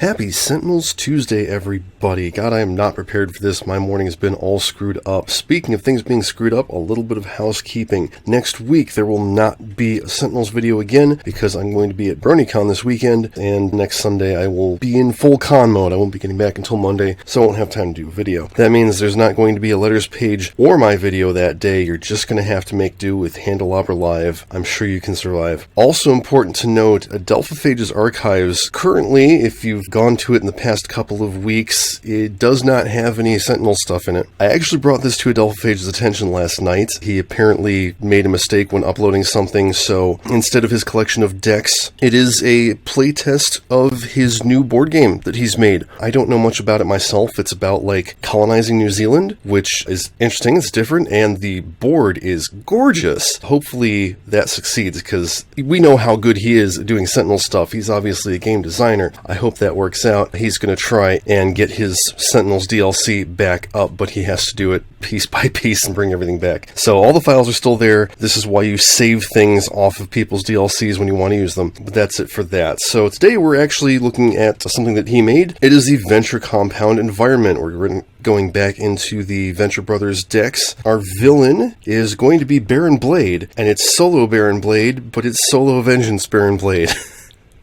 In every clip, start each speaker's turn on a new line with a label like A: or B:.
A: Happy Sentinels Tuesday, everybody. God, I am not prepared for this. My morning has been all screwed up. Speaking of things being screwed up, a little bit of housekeeping. Next week, there will not be a Sentinels video again because I'm going to be at BronyCon this weekend, and next Sunday I will be in full con mode. I won't be getting back until Monday, so I won't have time to do a video. That means there's not going to be a letters page or my video that day. You're just going to have to make do with Handelabra Live. I'm sure you can survive. Also important to note, Adelphophage's archives, currently, if you've gone to it in the past couple of weeks, it does not have any Sentinel stuff in it. I actually brought this to Adelphophage's attention last night. He apparently made a mistake when uploading something, so instead of his collection of decks, it is a playtest of his new board game that he's made. I don't know much about it myself. It's about, like, colonizing New Zealand, which is interesting, it's different, and the board is gorgeous. Hopefully that succeeds, because we know how good he is at doing Sentinel stuff. He's obviously a game designer. I hope that works out. He's going to try and get his Sentinels DLC back up, but he has to do it piece by piece and bring everything back. So all the files are still there. This is why you save things off of people's DLCs when you want to use them. But that's it for that. So today we're actually looking at something that he made. It is the Venture Compound environment. We're going back into the Venture Brothers decks. Our villain is going to be Baron Blade, and it's solo Baron Blade, but it's solo Vengeance Baron Blade.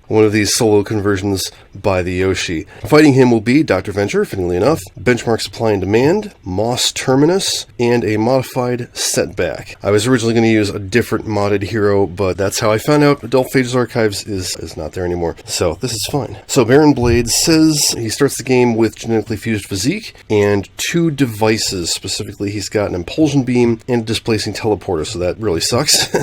A: One of these solo conversions by the Yoshi. Fighting him will be Dr. Venture, fittingly enough, Benchmark Supply and Demand, Moss Terminus, and a modified Setback. I was originally going to use a different modded hero, but that's how I found out Adelphophage Archives is not there anymore. So this is fine. So Baron Blade says he starts the game with genetically fused physique and 2 devices. Specifically, he's got an impulsion beam and a displacing teleporter, so that really sucks.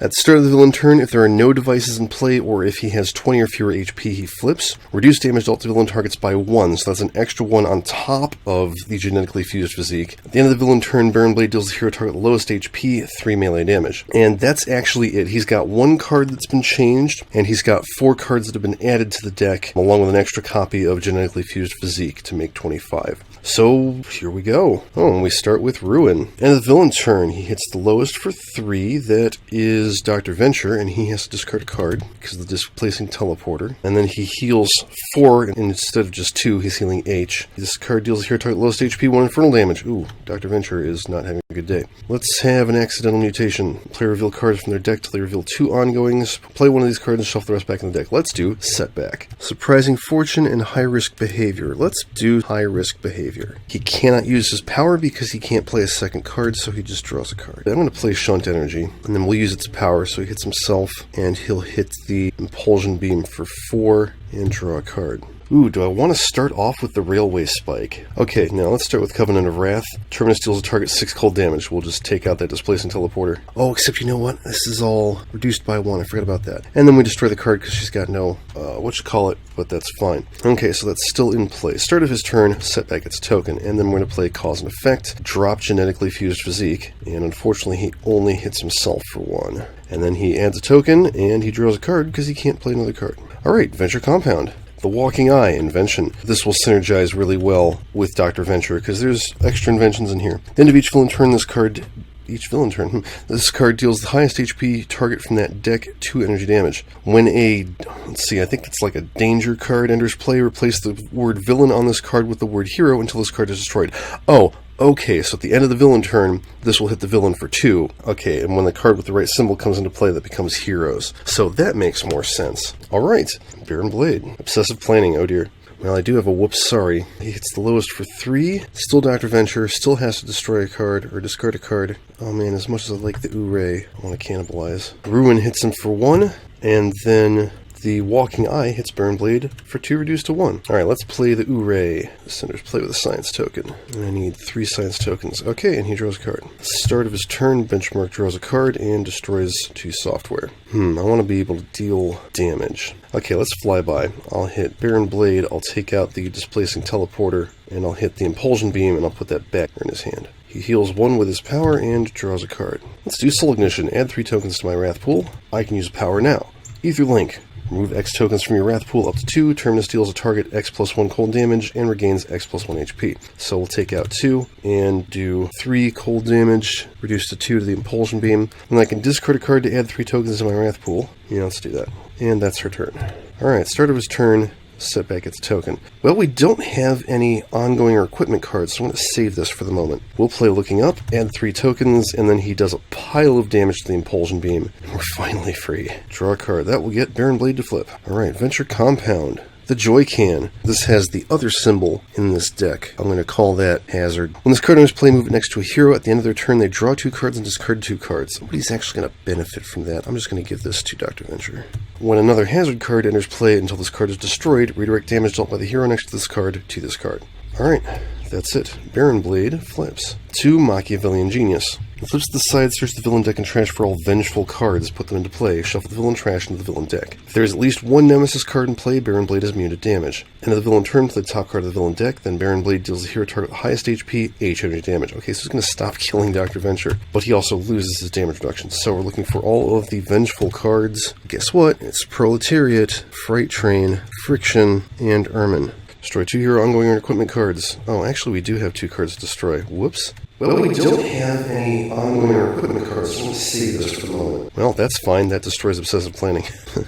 A: At the start of the villain turn, if there are no devices in play or if he has 20 or fewer HP, he flips. Reduce damage dealt to villain targets by 1, so that's an extra 1 on top of the genetically fused physique. At the end of the villain turn, Baron Blade deals the hero target the lowest HP, 3 melee damage. And that's actually it. He's got 1 card that's been changed, and he's got 4 cards that have been added to the deck, along with an extra copy of genetically fused physique to make 25. So, here we go. Oh, and we start with Ruin. End of the villain turn, he hits the lowest for 3, that is Dr. Venture, and he has to discard a card because of the displacing teleporter. And then he heals 4, and instead of just 2, he's healing H. This card deals the hero target lowest HP, 1 infernal damage. Ooh, Dr. Venture is not having a good day. Let's have an accidental mutation. Player reveal cards from their deck till they reveal 2 ongoings. Play one of these cards and shuffle the rest back in the deck. Let's do Setback. Surprising Fortune and High Risk Behavior. Let's do High Risk Behavior. He cannot use his power because he can't play a second card, so he just draws a card. I'm going to play Shunt Energy, and then we'll use its power, so he hits himself, and he'll hit the Impulsion Beam for 4 and draw a card. Ooh, do I want to start off with the Railway Spike? Okay, now let's start with Covenant of Wrath. Terminus deals a target 6 cold damage. We'll just take out that displacing teleporter. Oh, except you know what? This is all reduced by 1. I forgot about that. And then we destroy the card because she's got no, but that's fine. Okay, so that's still in play. Start of his turn, Setback gets a token, and then we're going to play Cause and Effect, drop Genetically Fused Physique, and unfortunately he only hits himself for 1. And then he adds a token, and he draws a card because he can't play another card. Alright, Venture Compound. The Walking Eye Invention. This will synergize really well with Dr. Venture because there's extra inventions in here. End of each villain turn, this card deals the highest HP target from that deck 2 energy damage. When I think it's like a danger card enters play, replace the word villain on this card with the word hero until this card is destroyed. Oh, okay, so at the end of the villain turn, this will hit the villain for 2. Okay, and when the card with the right symbol comes into play, that becomes heroes. So that makes more sense. Alright, Baron Blade. Obsessive Planning, oh dear. Well, I do have a whoops sorry. He hits the lowest for 3. Still Dr. Venture, still has to destroy a card, or discard a card. Oh man, as much as I like the Ooray, I want to cannibalize. Ruin hits him for 1, and then the Walking Eye hits Baron Blade for 2 reduced to 1. Alright, let's play the Ooray. The Centers play with a science token. And I need 3 science tokens. Okay, and he draws a card. Start of his turn, Benchmark draws a card and destroys 2 software. I want to be able to deal damage. Okay, let's fly by. I'll hit Baron Blade, I'll take out the displacing teleporter, and I'll hit the Impulsion Beam, and I'll put that back in his hand. He heals 1 with his power and draws a card. Let's do Soul Ignition. Add 3 tokens to my Wrath pool. I can use power now. Ether Link. Remove X tokens from your Wrath pool up to 2. Terminus deals a target X plus 1 cold damage and regains X plus 1 HP. So we'll take out 2 and do 3 cold damage, reduce to 2 to the Impulsion Beam. And I can discard a card to add 3 tokens to my Wrath pool. Yeah, let's do that. And that's her turn. Alright, start of his turn, Setback gets a token. Well, we don't have any ongoing or equipment cards, so I'm going to save this for the moment. We'll play Looking Up, add 3 tokens, and then he does a pile of damage to the Impulsion Beam. And we're finally free. Draw a card. That will get Barren Blade to flip. Alright, Venture Compound. The Joy Can. This has the other symbol in this deck. I'm going to call that Hazard. When this card enters play, move it next to a hero. At the end of their turn, they draw 2 cards and discard 2 cards. Nobody's actually going to benefit from that. I'm just going to give this to Dr. Venture. When another Hazard card enters play until this card is destroyed, redirect damage dealt by the hero next to this card to this card. Alright, that's it. Barren Blade flips. 2 Machiavellian Genius. It flips to the side, search the villain deck and trash for all vengeful cards, put them into play, shuffle the villain trash into the villain deck. If there is at least 1 Nemesis card in play, Barren Blade is immune to damage. End of the villain turn, play the top card of the villain deck, then Barren Blade deals the hero target the highest HP, H energy damage. Okay, so he's going to stop killing Dr. Venture, but he also loses his damage reduction. So we're looking for all of the vengeful cards. Guess what? It's Proletariat, Freight Train, Friction, and Ermine. Destroy 2 hero ongoing and equipment cards. Oh, actually we do have 2 cards to destroy. Whoops. Well, we don't have any ongoing or equipment cards, so I'm going to save this for the moment. Well, that's fine. That destroys obsessive planning.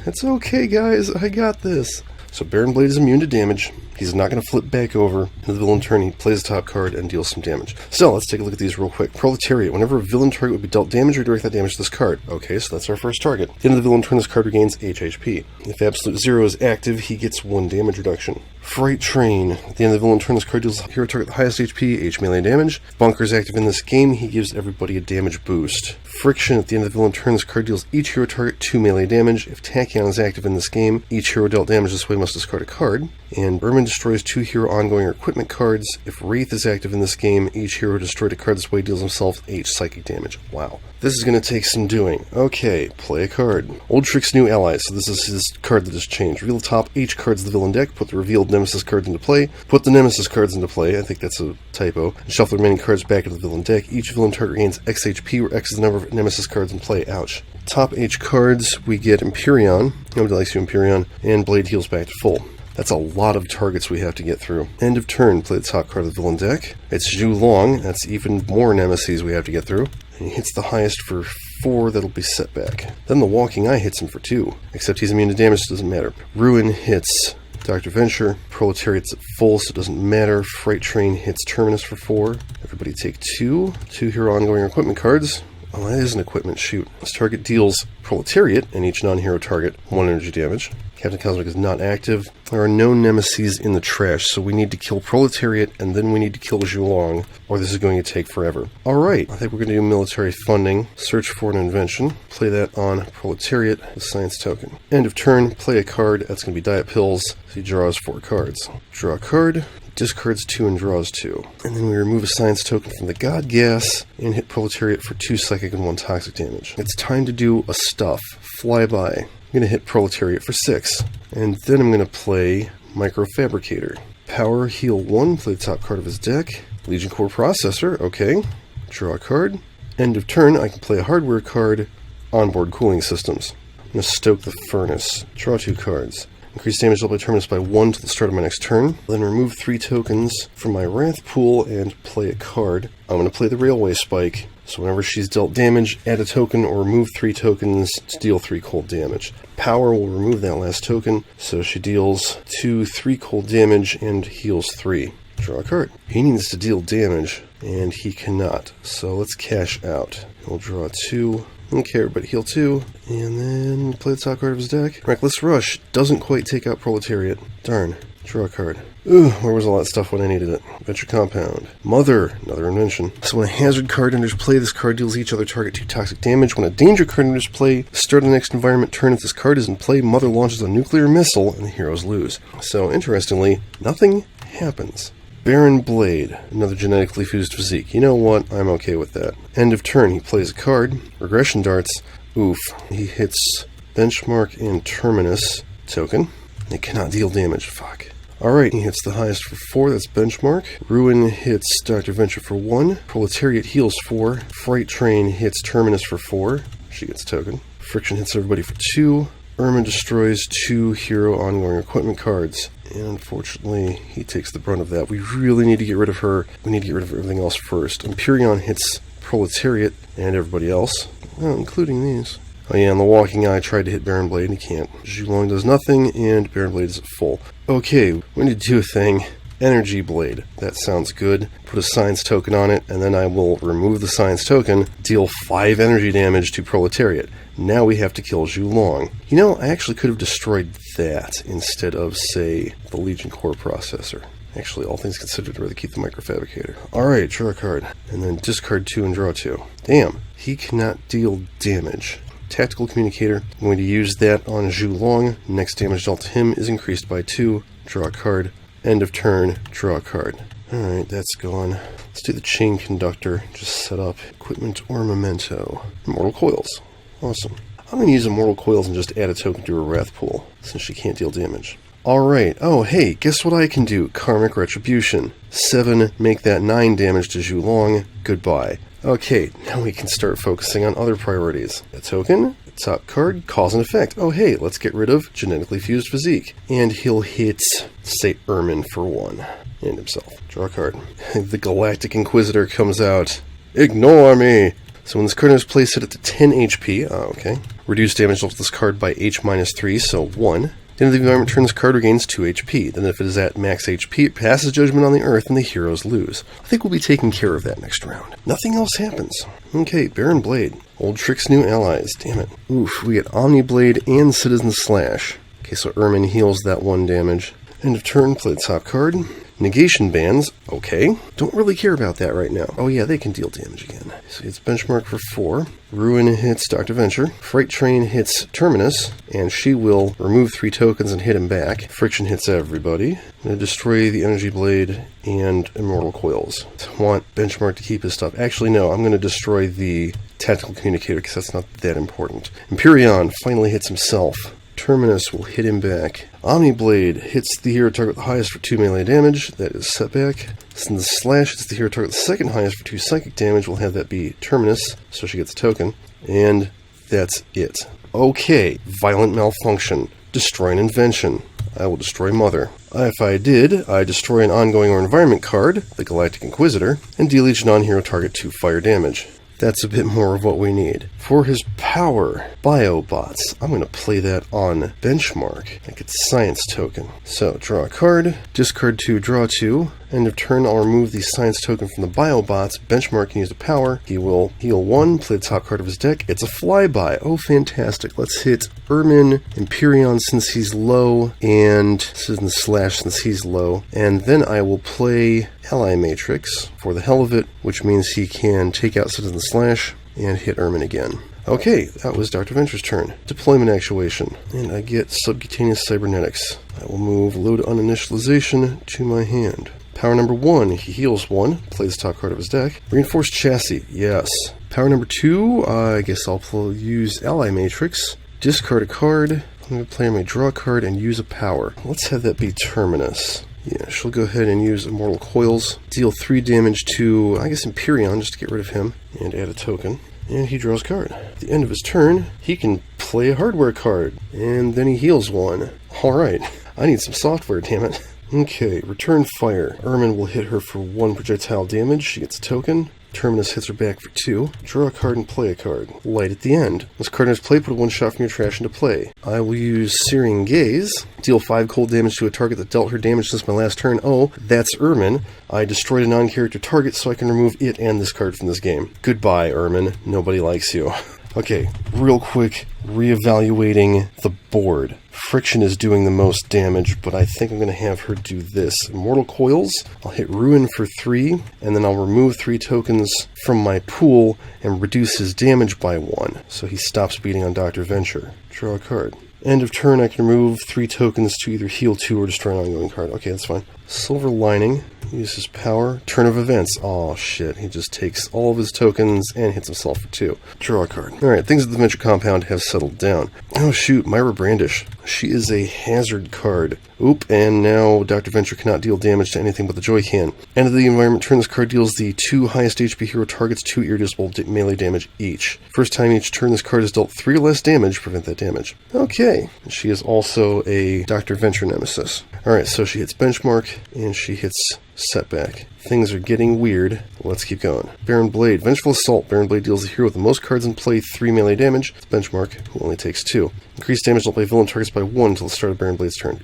A: It's okay, guys. I got this. So Barren Blade is immune to damage. He's not going to flip back over. In the villain turn, he plays the top card and deals some damage. So, let's take a look at these real quick. Proletariat. Whenever a villain target would be dealt damage, redirect that damage to this card. Okay, so that's our first target. At the end of the villain turn, this card regains HP. If Absolute Zero is active, he gets 1 damage reduction. Freight Train. At the end of the villain turn, this card deals hero target the highest HP, H melee damage. If Bunker is active in this game, he gives everybody a damage boost. Friction. At the end of the villain turn, this card deals each hero target 2 melee damage. If Tachyon is active in this game, each hero dealt damage this way must discard a card. And Ermine destroys 2 hero ongoing or equipment cards. If Wraith is active in this game, each hero destroyed a card this way deals himself H psychic damage. Wow. This is going to take some doing. Okay, play a card. Old Trick's new ally, so this is his card that has changed. Reveal the top H cards of the villain deck, put the revealed Nemesis cards into play, put the Nemesis cards into play, I think that's a typo, and shuffle the remaining cards back into the villain deck. Each villain target gains X HP, where X is the number of Nemesis cards in play. Ouch. Top H cards, we get Empyrean, nobody likes you Empyrean, and Blade heals back to full. That's a lot of targets we have to get through. End of turn, play the top card of the villain deck. It's Zhu Long, that's even more Nemesis we have to get through. And he hits the highest for 4, that'll be Setback. Then the Walking Eye hits him for 2, except he's immune to damage, so it doesn't matter. Ruin hits Dr. Venture. Proletariat's at full, so it doesn't matter. Freight Train hits Terminus for 4. Everybody take 2. 2 hero ongoing equipment cards. Oh, that is an equipment, shoot. This target deals Proletariat and each non-hero target 1 energy damage. Captain Cosmic is not active. There are no Nemesis in the trash, so we need to kill Proletariat and then we need to kill Zhu Long, or this is going to take forever. Alright, I think we're going to do military funding. Search for an invention. Play that on Proletariat with Science Token. End of turn, play a card. That's going to be Diet Pills, so he draws 4 cards. Draw a card. Discards 2 and draws 2. And then we remove a Science Token from the God Gas and hit Proletariat for 2 psychic and 1 toxic damage. It's time to do a stuff. Flyby. I'm going to hit Proletariat for 6. And then I'm going to play Microfabricator. Power, heal 1, play the top card of his deck. Legion Core Processor, okay. Draw a card. End of turn, I can play a hardware card. Onboard Cooling Systems. I'm going to stoke the Furnace. Draw 2 cards. Increase damage dealt by Terminus by 1 till the start of my next turn. Then remove 3 tokens from my Wrath pool and play a card. I'm going to play the Railway Spike. So whenever she's dealt damage, add a token or remove 3 tokens to deal 3 cold damage. Power will remove that last token, so she deals 2 3 cold damage and heals 3. Draw a card. He needs to deal damage, and he cannot. So let's cash out. He'll draw 2. Okay, everybody heal 2, and then play the top card of his deck. Reckless Rush doesn't quite take out Proletariat. Darn. Draw a card. Ooh, where was all that stuff when I needed it? Venture Compound. Mother, another invention. So when a hazard card enters play, this card deals each other target 2 toxic damage. When a danger card enters play, start of the next environment turn. If this card is in play, Mother launches a nuclear missile and the heroes lose. So interestingly, nothing happens. Barren Blade, another genetically fused physique. You know what? I'm okay with that. End of turn, he plays a card. Regression Darts. Oof. He hits Benchmark and Terminus token. It cannot deal damage. Fuck. Alright, he hits the highest for 4, that's Benchmark. Ruin hits Dr. Venture for 1. Proletariat heals 4. Freight Train hits Terminus for 4. She gets token. Friction hits everybody for 2. Ermine destroys 2 hero ongoing equipment cards. And unfortunately, he takes the brunt of that. We really need to get rid of her. We need to get rid of everything else first. Empyrean hits Proletariat and everybody else, well, including these. Oh yeah, and the Walking Eye tried to hit Baron Blade and he can't. Zhulong does nothing, and Baron Blade is at full. Okay, we need to do a thing. Energy Blade. That sounds good. Put a science token on it, and then I will remove the science token, deal 5 energy damage to Proletariat. Now we have to kill Zhulong. You know, I actually could have destroyed that instead of, say, the Legion Core Processor. Actually, all things considered, I'd rather keep the Microfabricator. Alright, draw a card. And then discard 2 and draw 2. Damn, he cannot deal damage. Tactical Communicator. I'm going to use that on Zhulong. Next damage dealt to him is increased by 2. Draw a card. End of turn, draw a card. Alright, that's gone. Let's do the Chain Conductor. Just set up Equipment or Memento. Immortal Coils. Awesome. I'm going to use Immortal Coils and just add a token to her Wrath Pool, since she can't deal damage. Alright, oh hey, guess what I can do? Karmic Retribution. 7, make that 9 damage to Zhulong. Goodbye. Okay, now we can start focusing on other priorities. A token, top card, cause and effect. Oh hey, let's get rid of Genetically Fused Physique. And he'll hit, say, Ermin for 1. And himself. Draw a card. The Galactic Inquisitor comes out. Ignore me! So when this card is placed, set it to 10 HP. Okay. Reduce damage to this card by H-3, so 1. The end of the environment turn this card regains 2 HP. Then if it is at max HP, it passes Judgment on the Earth and the heroes lose. I think we'll be taking care of that next round. Nothing else happens. Okay, Baron Blade. Old tricks, new allies. Damn it. Oof, we get Omni Blade and Citizen Slash. Okay, so Ermin heals that 1 damage. End of turn, play the top card. Negation bands, okay. Don't really care about that right now. Oh yeah, they can deal damage again. So it's benchmark for 4. Ruin hits Dr. Venture. Freight Train hits Terminus, and she will remove 3 tokens and hit him back. Friction hits everybody. I'm going to destroy the Energy Blade and Immortal Coils. I want benchmark to keep his stuff. Actually, no, I'm going to destroy the Tactical Communicator because that's not that important. Empyreon finally hits himself. Terminus will hit him back. Omniblade hits the hero target the highest for 2 melee damage. That is Setback. Since the Slash hits the hero target the second highest for 2 psychic damage, we'll have that be Terminus, so she gets a token. And that's it. Okay, Violent Malfunction. Destroy an invention. I will destroy Mother. If I did, I destroy an ongoing or environment card, the Galactic Inquisitor, and deal each non-hero target 2 fire damage. That's a bit more of what we need. For his power, Biobots. I'm going to play that on Benchmark. I get Science token. So, draw a card, discard 2, draw 2. End of turn, I'll remove the Science token from the Biobots. Benchmark can use the power. He will heal 1, play the top card of his deck. It's a flyby. Oh, fantastic. Let's hit Ermin, Empyreon since he's low, and Citizen Slash since he's low. And then I will play Ally Matrix for the hell of it, which means he can take out Citizen Slash and hit Ermin again. Okay, that was Dr. Venture's turn. Deployment Actuation. And I get Subcutaneous Cybernetics. I will move Load Uninitialization to my hand. Power number 1, he heals 1, plays the top card of his deck. Reinforced Chassis, yes. Power number 2, I guess I'll use Ally Matrix. Discard a card. I'm going to play my draw card and use a power. Let's have that be Terminus. Yeah, she'll go ahead and use Immortal Coils. Deal 3 damage to, I guess, Empyreon, just to get rid of him. And add a token. And he draws a card. At the end of his turn, he can play a hardware card. And then he heals 1. Alright, I need some software, damn it. Okay, return fire. Ermin will hit her for 1 projectile damage. She gets a token. Terminus hits her back for 2. Draw a card and play a card. Light at the end. This card has play, put a 1 shot from your trash into play. I will use Searing Gaze. Deal 5 cold damage to a target that dealt her damage since my last turn. Oh, that's Ermin. I destroyed a non-character target so I can remove it and this card from this game. Goodbye, Ermin. Nobody likes you. Okay, real quick, reevaluating the board. Friction is doing the most damage, but I think I'm going to have her do this. Immortal Coils, I'll hit Ruin for 3, and then I'll remove 3 tokens from my pool and reduce his damage by 1, so he stops beating on Dr. Venture. Draw a card. End of turn, I can remove 3 tokens to either heal 2 or destroy an ongoing card. Okay, that's fine. Silver Lining, use his power. Turn of Events. Oh shit, he just takes all of his tokens and hits himself for 2. Draw a card. Alright, things at the Venture Compound have settled down. Oh shoot, Myra Brandish. She is a hazard card. Oop, and now Dr. Venture cannot deal damage to anything but the Joy Can. End of the environment turn, this card deals the 2 highest HP hero targets 2 irreducible melee damage each. First time each turn this card is dealt 3 or less damage, prevent that damage. Okay, she is also a Dr. Venture nemesis. Alright, so she hits Benchmark, and she hits Setback. Things are getting weird. Let's keep going. Baron Blade. Vengeful Assault. Baron Blade deals the hero with the most cards in play 3 melee damage. It's benchmark, who only takes 2. Increased damage dealt by villain targets by 1 until the start of Baron Blade's turn.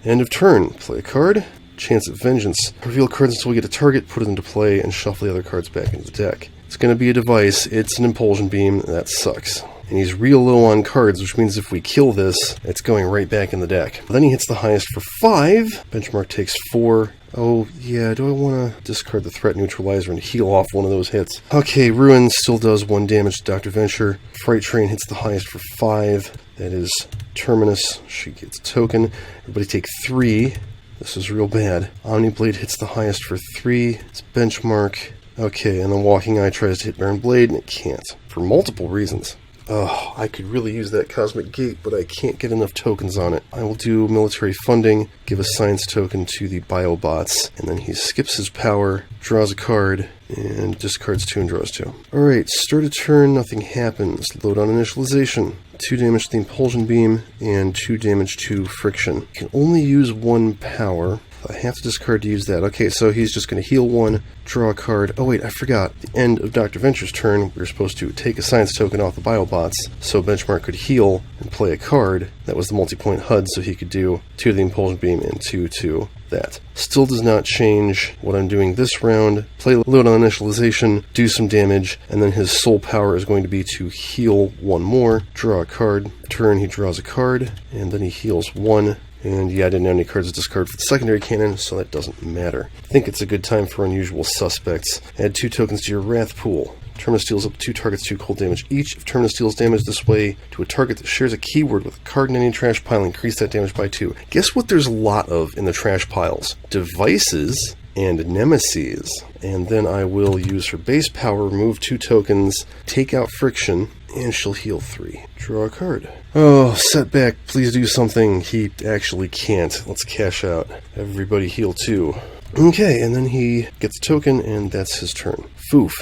A: End of turn. Play a card. Chance at Vengeance. Reveal cards until we get a target, put it into play, and shuffle the other cards back into the deck. It's going to be a device. It's an Impulsion Beam. That sucks. And he's real low on cards, which means if we kill this, it's going right back in the deck. Then he hits the highest for 5. Benchmark takes 4. Oh, yeah, do I want to discard the Threat Neutralizer and heal off one of those hits? Okay, Ruin still does 1 damage to Dr. Venture. Fright Train hits the highest for 5. That is Terminus. She gets a token. Everybody take 3. This is real bad. Omniblade hits the highest for 3. It's benchmark. Okay, and then Walking Eye tries to hit Baron Blade, and it can't. For multiple reasons. Oh, I could really use that Cosmic Gate, but I can't get enough tokens on it. I will do Military Funding, give a Science token to the Biobots, and then he skips his power, draws a card, and discards 2 and draws 2. Alright, start a turn, nothing happens. Load on Initialization. 2 damage to the Impulsion Beam, and 2 damage to Friction. You can only use 1 power. I have to discard to use that. Okay, so he's just going to heal 1, draw a card. Oh wait, I forgot. At the end of Dr. Venture's turn, we were supposed to take a Science token off the Biobots, so Benchmark could heal and play a card. That was the multi-point HUD, so he could do 2 to the Impulsion Beam and 2 to that. Still does not change what I'm doing this round. Play load on Initialization, do some damage, and then his sole power is going to be to heal 1 more, draw a card. Turn, he draws a card, and then he heals 1. And yeah, I didn't have any cards to discard for the secondary cannon, so that doesn't matter. I think it's a good time for Unusual Suspects. Add 2 tokens to your Wrath pool. Terminus deals up to 2 targets 2 cold damage each. If Terminus deals damage this way to a target that shares a keyword with a card in any trash pile, increase that damage by 2. Guess what there's a lot of in the trash piles? Devices and Nemesis. And then I will use her base power, remove 2 tokens, take out Friction, and she'll heal 3. Draw a card. Oh, Setback, please do something. He actually can't. Let's cash out. Everybody heal 2. Okay, and then he gets a token, and that's his turn. Foof.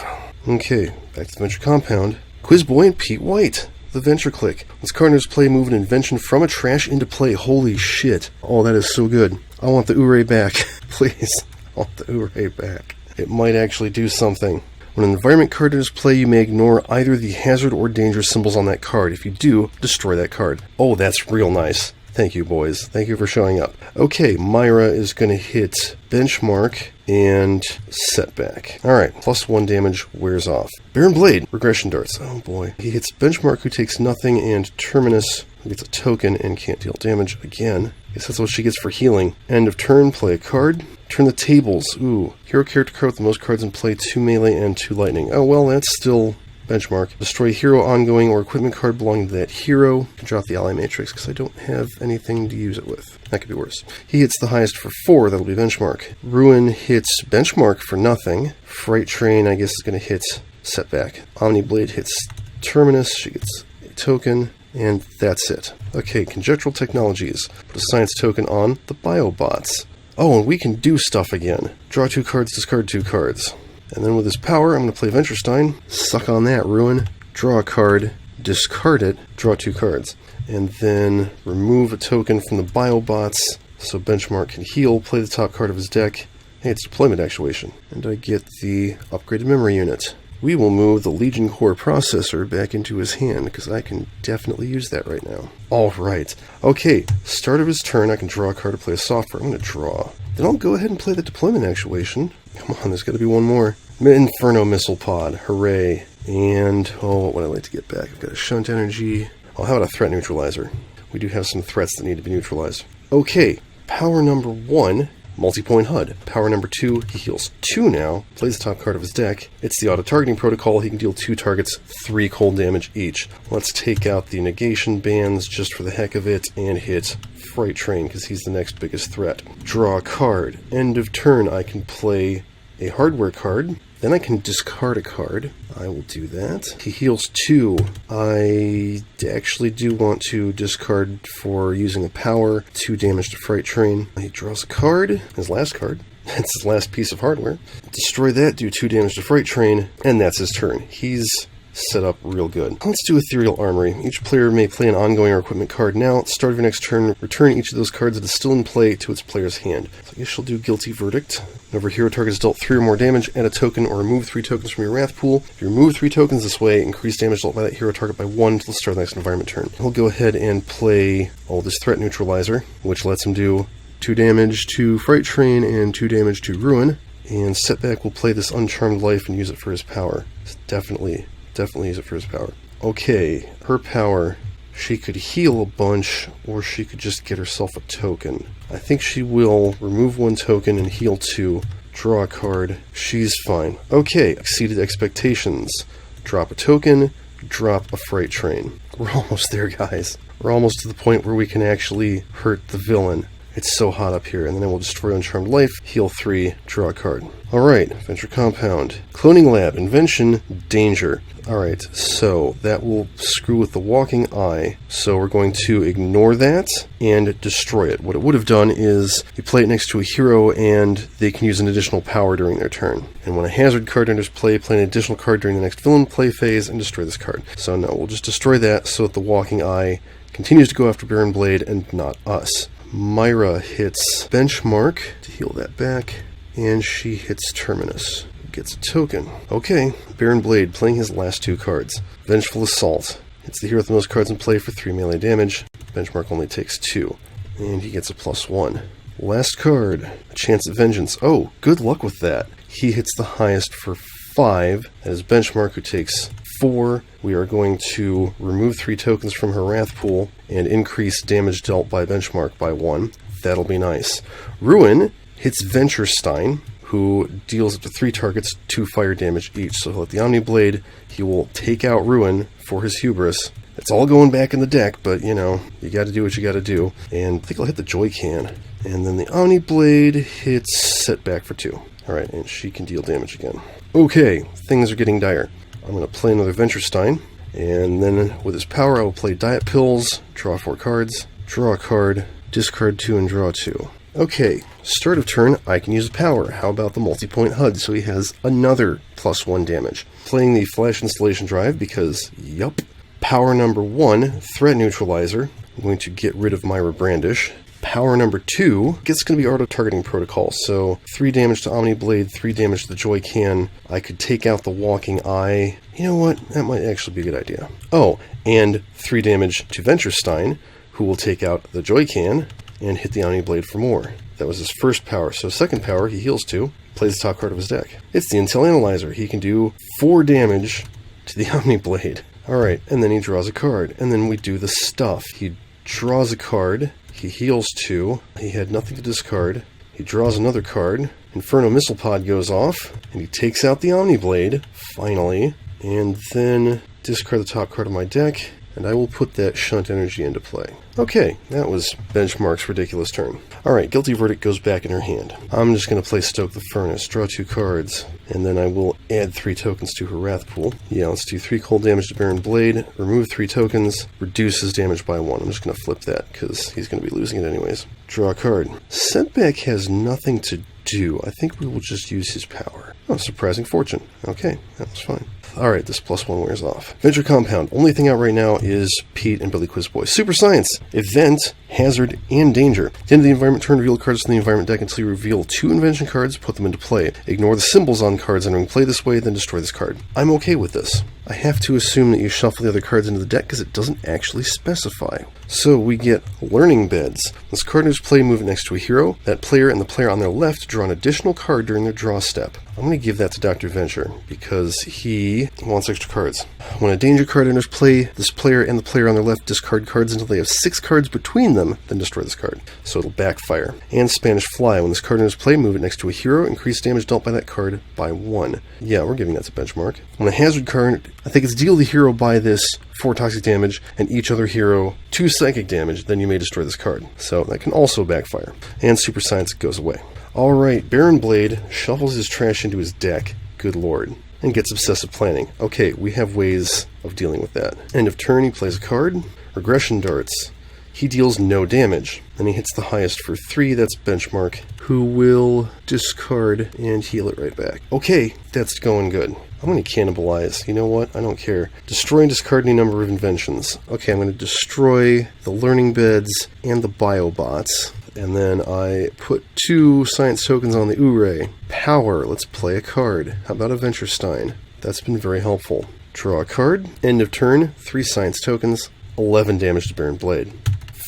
A: Okay, back to the Venture Compound. Quizboy and Pete White. The Venture Click. Once Cardinals play, move an invention from a trash into play. Holy shit. Oh, that is so good. I want the Ure back. Please. I want the Ure back. It might actually do something. When an environment card enters play, you may ignore either the hazard or danger symbols on that card. If you do, destroy that card. Oh, that's real nice. Thank you, boys. Thank you for showing up. Okay, Myra is going to hit Benchmark and Setback. Alright, plus 1 damage wears off. Baron Blade, Regression Darts. Oh boy. He hits Benchmark, who takes nothing, and Terminus, who gets a token and can't deal damage again. I guess that's what she gets for healing. End of turn, play a card. Turn the tables. Ooh. Hero character card with the most cards in play, 2 melee and 2 lightning. Oh, well, that's still benchmark. Destroy hero, ongoing, or equipment card belonging to that hero. Drop the ally matrix, because I don't have anything to use it with. That could be worse. He hits the highest for 4. That'll be benchmark. Ruin hits benchmark for nothing. Fright Train, I guess, is going to hit Setback. Omniblade hits Terminus. She gets a token. And that's it. Okay, Conjectural Technologies. Put a Science token on the Biobots. Oh, and we can do stuff again. Draw 2 cards, discard 2 cards. And then with his power, I'm going to play Venturestein. Suck on that, Ruin. Draw a card, discard it, draw 2 cards. And then remove a token from the Biobots so Benchmark can heal, play the top card of his deck. Hey, it's Deployment Actuation. And I get the upgraded memory unit. We will move the Legion Core processor back into his hand, because I can definitely use that right now. Alright. Okay, start of his turn, I can draw a card to play a software. I'm going to draw. Then I'll go ahead and play the Deployment Actuation. Come on, there's got to be one more. Inferno Missile Pod. Hooray. And, oh, what would I like to get back? I've got a Shunt Energy. Oh, how about a Threat Neutralizer? We do have some threats that need to be neutralized. Okay, power number 1. Multi-point HUD. Power number 2, he heals 2 now, plays the top card of his deck. It's the auto-targeting protocol. He can deal 2 targets, 3 cold damage each. Let's take out the negation bands just for the heck of it and hit Fright Train, because he's the next biggest threat. Draw a card. End of turn, I can play a hardware card. Then I can discard a card. I will do that. He heals 2. I actually do want to discard for using a power. 2 damage to Fright Train. He draws a card. His last card. That's his last piece of hardware. Destroy that, do 2 damage to Fright Train, and that's his turn. He's set up real good. Let's do Ethereal Armory. Each player may play an ongoing or equipment card now. At the start of your next turn, return each of those cards that is still in play to its player's hand. So I guess she'll do Guilty Verdict. Whenever hero target is dealt 3 or more damage, add a token or remove 3 tokens from your Wrath pool. If you remove 3 tokens this way, increase damage dealt by that hero target by 1 until the start of the next environment turn. He'll go ahead and play this Threat Neutralizer, which lets him do 2 damage to Fright Train and 2 damage to Ruin. And Setback will play this Uncharmed Life and use it for his power. Definitely use it for his power. Okay, her power, she could heal a bunch, or she could just get herself a token. I think she will remove 1 token and heal 2. Draw a card. She's fine. Okay, exceeded expectations. Drop a token, drop a Fright Train. We're almost there, guys. We're almost to the point where we can actually hurt the villain. It's so hot up here. And then I will destroy Uncharmed Life, heal 3, draw a card. Alright, Venture Compound. Cloning Lab, Invention, Danger. Alright, so that will screw with the Walking Eye. So we're going to ignore that and destroy it. What it would have done is you play it next to a hero and they can use an additional power during their turn. And when a hazard card enters play an additional card during the next villain play phase and destroy this card. So no, we'll just destroy that so that the Walking Eye continues to go after Baron Blade and not us. Myra hits Benchmark to heal that back, and she hits Terminus, who gets a token. Okay, Baron Blade playing his last 2 cards. Vengeful Assault hits the hero with the most cards in play for 3 melee damage. Benchmark only takes 2, and he gets a +1. Last card, a Chance at Vengeance. Oh, good luck with that. He hits the highest for 5. That is Benchmark, who takes 4. We are going to remove 3 tokens from her Wrath pool and increase damage dealt by Benchmark by 1. That'll be nice. Ruin hits Venturestein, who deals up to 3 targets 2 fire damage each. So he'll hit the Omni Blade. He will take out Ruin for his hubris. It's all going back in the deck, but you know, you gotta do what you gotta do. And I think I'll hit the Joy Can. And then the Omni Blade hits Setback for 2. Alright, and she can deal damage again. Okay, things are getting dire. I'm going to play another Venturestein, and then with his power I will play Diet Pills, draw 4 cards, draw a card, discard 2 and draw 2. Okay, start of turn I can use power. How about the multi-point HUD, so he has another +1 damage. Playing the Flash Installation Drive because, yup. Power number 1, Threat Neutralizer. I'm going to get rid of Myra Brandish. Power number 2, it's going to be auto-targeting protocol, so 3 damage to Omni Blade, 3 damage to the Joy Can. I could take out the Walking Eye. You know what? That might actually be a good idea. Oh, and 3 damage to Venturestein, who will take out the Joy Can and hit the Omni Blade for more. That was his first power. So second power, he heals 2, plays the top card of his deck. It's the Intel Analyzer. He can do 4 damage to the Omni Blade. Alright, and then he draws a card. And then we do the stuff. He draws a card. He heals 2. He had nothing to discard. He draws another card. Inferno Missile Pod goes off. And he takes out the Omni Blade, finally. And then discard the top card of my deck. And I will put that Shunt Energy into play. Okay, that was Benchmark's ridiculous turn. Alright, Guilty Verdict goes back in her hand. I'm just going to play Stoke the Furnace, draw 2 cards, and then I will add 3 tokens to her Wrath pool. Yeah, let's do 3 cold damage to Baron Blade, remove 3 tokens, reduce his damage by 1. I'm just going to flip that, because he's going to be losing it anyways. Draw a card. Setback has nothing to do. I think we will just use his power. Oh, Surprising Fortune. Okay, that was fine. Alright, this +1 wears off. Venture Compound. Only thing out right now is Pete and Billy Quizboy. Super Science. Event, Hazard, and Danger. At the end of the environment turn, reveal cards from the environment deck until you reveal 2 invention cards, put them into play. Ignore the symbols on cards entering play this way, then destroy this card. I'm okay with this. I have to assume that you shuffle the other cards into the deck because it doesn't actually specify. So we get Learning Beds. This card enters play, move it next to a hero. That player and the player on their left draw an additional card during their draw step. I'm going to give that to Dr. Venture because he wants extra cards. When a danger card enters play, this player and the player on their left discard cards until they have 6 cards between them, then destroy this card. So it'll backfire. And Spanish Fly. When this card enters play, move it next to a hero, increase damage dealt by that card by 1. Yeah, we're giving that to Benchmark. When a hazard card, I think it's deal the hero by this 4 toxic damage and each other hero 2 psychic damage, then you may destroy this card. So that can also backfire. And Super Science goes away. Alright, Baron Blade shuffles his trash into his deck, good lord, and gets Obsessive Planning. Okay, we have ways of dealing with that. End of turn, he plays a card. Regression Darts. He deals no damage. Then he hits the highest for 3, that's Benchmark, who will discard and heal it right back. Okay, that's going good. I'm going to cannibalize. You know what? I don't care. Destroy and discard any number of inventions. Okay, I'm going to destroy the learning beds and the biobots. And then I put 2 science tokens on the Ure. Power. Let's play a card. How about a Venture Stein? That's been very helpful. Draw a card. End of turn. 3 science tokens. 11 damage to Baron Blade.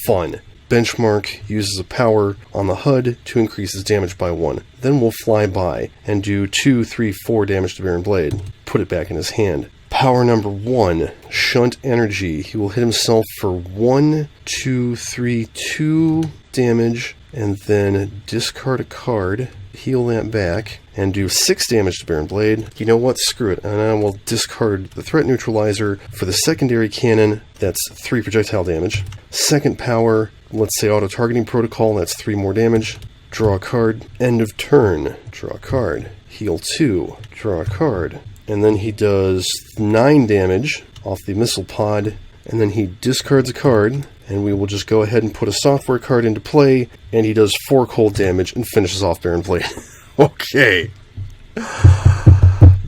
A: Fun. Benchmark uses a power on the HUD to increase his damage by 1. Then we'll fly by and do 2, 3, 4 damage to Baron Blade. Put it back in his hand. Power number 1, Shunt Energy. He will hit himself for 1, 2, 3, 2 damage, and then discard a card, heal that back, and do 6 damage to Baron Blade. You know what? Screw it. And I will discard the threat neutralizer for the secondary cannon. That's 3 projectile damage. Second power, let's say auto-targeting protocol. That's 3 more damage. Draw a card. End of turn. Draw a card. Heal 2. Draw a card. And then he does 9 damage off the missile pod. And then he discards a card. And we will just go ahead and put a software card into play. And he does 4 cold damage and finishes off Baron Blade. Okay.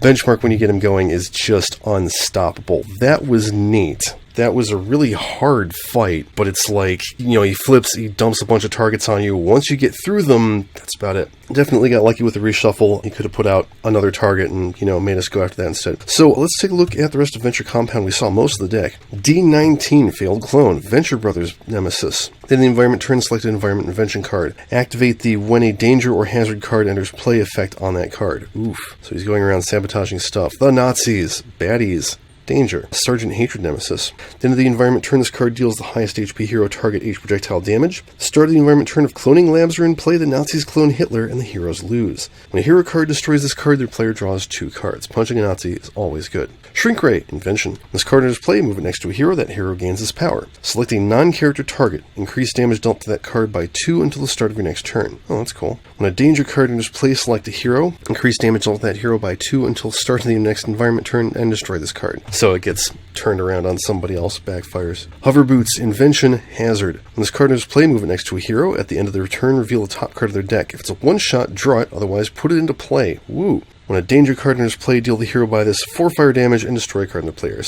A: Benchmark, when you get him going, is just unstoppable. That was neat. That was a really hard fight, but it's like, you know, he flips, he dumps a bunch of targets on you. Once you get through them, that's about it. Definitely got lucky with the reshuffle. He could have put out another target and, you know, made us go after that instead. So let's take a look at the rest of Venture Compound. We saw most of the deck. D19, Failed Clone, Venture Brothers Nemesis. Then the environment turn, select an environment invention card. Activate the when a danger or hazard card enters play effect on that card. Oof. So he's going around sabotaging stuff. The Nazis, baddies. Danger. Sergeant Hatred Nemesis. The end of the environment turn, this card deals the highest HP hero target H projectile damage. Start of the environment turn, if cloning labs are in play, the Nazis clone Hitler and the heroes lose. When a hero card destroys this card, their player draws 2 cards. Punching a Nazi is always good. Shrink Ray, Invention. When this card enters play, move it next to a hero, that hero gains his power. Select a non-character target. Increase damage dealt to that card by 2 until the start of your next turn. Oh, that's cool. When a danger card enters play, select a hero. Increase damage dealt to that hero by 2 until the start of the next environment turn and destroy this card. So it gets turned around on somebody else, backfires. Hover Boots, Invention, Hazard. When this card enters play, move it next to a hero. At the end of the return, reveal the top card of their deck. If it's a one-shot, draw it, otherwise put it into play. Woo! When a danger card enters play, deal the hero by this 4 fire damage and destroy a card in the player.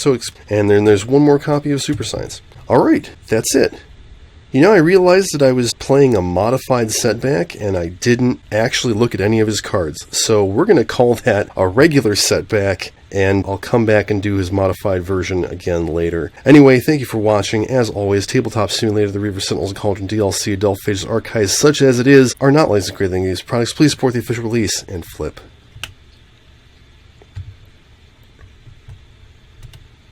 A: And then there's 1 more copy of Super Science. Alright, that's it. You know, I realized that I was playing a modified Setback, and I didn't actually look at any of his cards. So we're going to call that a regular Setback, and I'll come back and do his modified version again later. Anyway, thank you for watching. As always, Tabletop Simulator, the Reaver Sentinels, and Cauldron DLC, Adelphophage's archives, such as it is, are not licensed to create any of these products. Please support the official release and flip.